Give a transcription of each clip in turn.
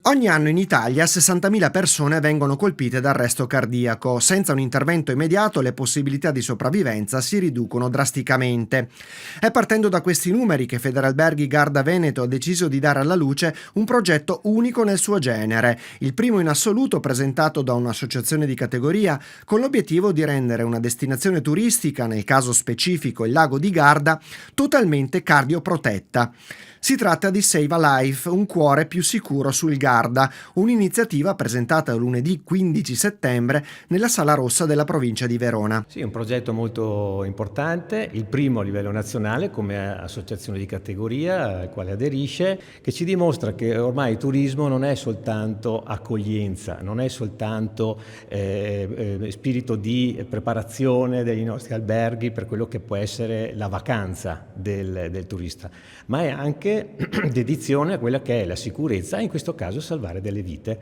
Ogni anno in Italia 60.000 persone vengono colpite da arresto cardiaco. Senza un intervento immediato le possibilità di sopravvivenza si riducono drasticamente. È partendo da questi numeri che Federalberghi Garda Veneto ha deciso di dare alla luce un progetto unico nel suo genere, il primo in assoluto presentato da un'associazione di categoria, con l'obiettivo di rendere una destinazione turistica, nel caso specifico il lago di Garda, totalmente cardioprotetta. Si tratta di Save a Life, un cuore più sicuro sul Garda, un'iniziativa presentata lunedì 15 settembre nella Sala Rossa della provincia di Verona. Sì, è un progetto molto importante, il primo a livello nazionale come associazione di categoria al quale aderisce, che ci dimostra che ormai il turismo non è soltanto accoglienza, non è soltanto spirito di preparazione dei nostri alberghi per quello che può essere la vacanza del turista, ma è anche dedizione a quella che è la sicurezza e in questo caso salvare delle vite.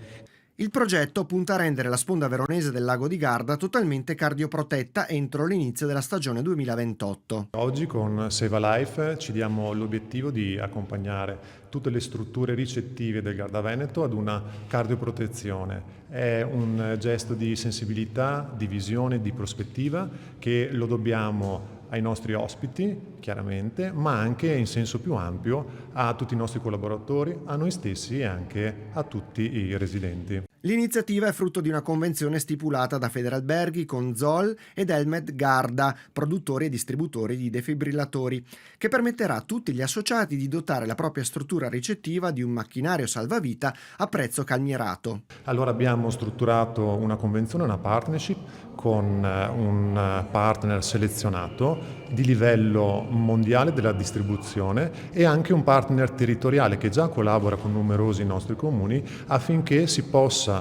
Il progetto punta a rendere la sponda veronese del lago di Garda totalmente cardioprotetta entro l'inizio della stagione 2028. Oggi con Save a Life ci diamo l'obiettivo di accompagnare tutte le strutture ricettive del Garda Veneto ad una cardioprotezione. È un gesto di sensibilità, di visione, di prospettiva che lo dobbiamo ai nostri ospiti, chiaramente, ma anche in senso più ampio a tutti i nostri collaboratori, a noi stessi e anche a tutti i residenti. L'iniziativa è frutto di una convenzione stipulata da Federalberghi con Zoll ed Elmed Garda, produttori e distributori di defibrillatori, che permetterà a tutti gli associati di dotare la propria struttura ricettiva di un macchinario salvavita a prezzo calmierato. Allora abbiamo strutturato una convenzione, una partnership con un partner selezionato di livello mondiale della distribuzione e anche un partner territoriale che già collabora con numerosi nostri comuni affinché si possa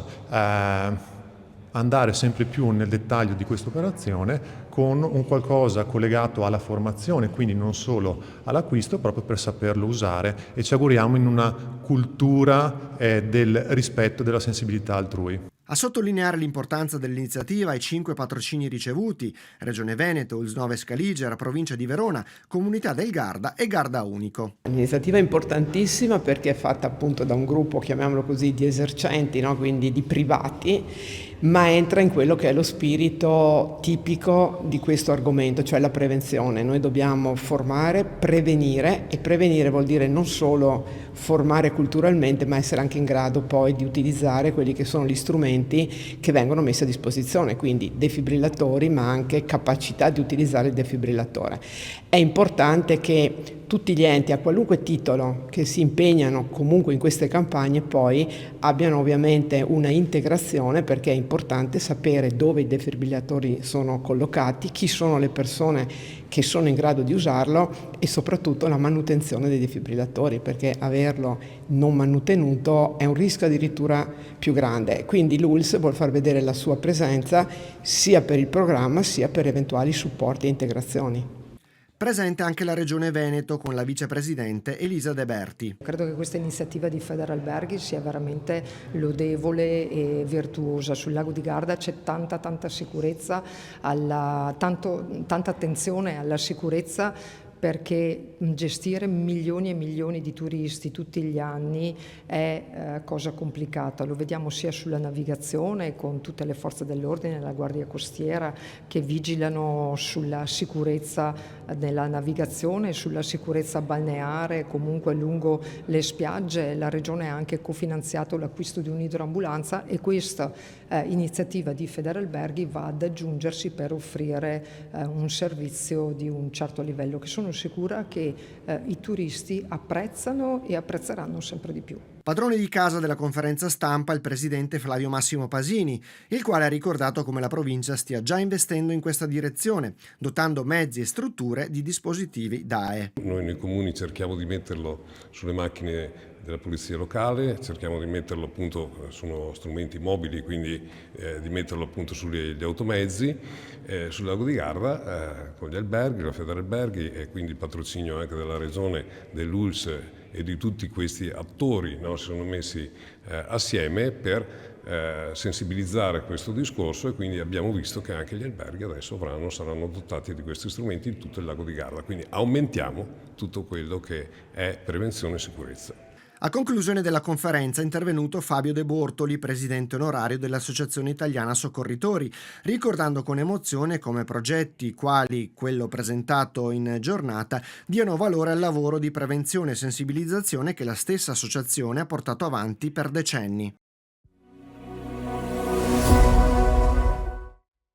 andare sempre più nel dettaglio di questa operazione con un qualcosa collegato alla formazione, quindi non solo all'acquisto, proprio per saperlo usare, e ci auguriamo in una cultura del rispetto della sensibilità altrui. A sottolineare l'importanza dell'iniziativa i 5 patrocini ricevuti: Regione Veneto, Ulsnove Scaligera, Provincia di Verona, Comunità del Garda e Garda Unico. L'iniziativa è importantissima perché è fatta appunto da un gruppo, chiamiamolo così, di esercenti, no? Quindi di privati, ma entra in quello che è lo spirito tipico di questo argomento, cioè la prevenzione. Noi dobbiamo formare, prevenire, e prevenire vuol dire non solo formare culturalmente, ma essere anche in grado poi di utilizzare quelli che sono gli strumenti che vengono messi a disposizione, quindi defibrillatori, ma anche capacità di utilizzare il defibrillatore. È importante che tutti gli enti, a qualunque titolo, che si impegnano comunque in queste campagne, poi abbiano ovviamente una integrazione, perché è importante sapere dove i defibrillatori sono collocati, chi sono le persone che sono in grado di usarlo e soprattutto la manutenzione dei defibrillatori, perché averlo non manutenuto è un rischio addirittura più grande. Quindi l'ULSS vuol far vedere la sua presenza sia per il programma sia per eventuali supporti e integrazioni. Presente anche la Regione Veneto con la vicepresidente Elisa De Berti. Credo che questa iniziativa di Federalberghi sia veramente lodevole e virtuosa. Sul lago di Garda c'è tanta sicurezza, tanta attenzione alla sicurezza, perché gestire milioni e milioni di turisti tutti gli anni è cosa complicata. Lo vediamo sia sulla navigazione, con tutte le forze dell'ordine, la Guardia Costiera, che vigilano sulla sicurezza nella navigazione, sulla sicurezza balneare, comunque lungo le spiagge. La Regione ha anche cofinanziato l'acquisto di un'idroambulanza e questa iniziativa di Federalberghi va ad aggiungersi per offrire un servizio di un certo livello, che sono sicura che i turisti apprezzano e apprezzeranno sempre di più. Padrone di casa della conferenza stampa il presidente Flavio Massimo Pasini, il quale ha ricordato come la provincia stia già investendo in questa direzione, dotando mezzi e strutture di dispositivi DAE. Noi nei comuni cerchiamo di metterlo sulle macchine della polizia locale, cerchiamo di metterlo appunto, sono strumenti mobili, quindi di metterlo appunto sugli automezzi, sul lago di Garda, con gli alberghi, la Federalberghi e quindi il patrocinio anche della Regione, dell'ULSS e di tutti questi attori, no, si sono messi assieme per sensibilizzare questo discorso, e quindi abbiamo visto che anche gli alberghi adesso saranno dotati di questi strumenti in tutto il lago di Garda, quindi aumentiamo tutto quello che è prevenzione e sicurezza. A conclusione della conferenza è intervenuto Fabio De Bortoli, presidente onorario dell'Associazione Italiana Soccorritori, ricordando con emozione come progetti quali quello presentato in giornata diano valore al lavoro di prevenzione e sensibilizzazione che la stessa associazione ha portato avanti per decenni.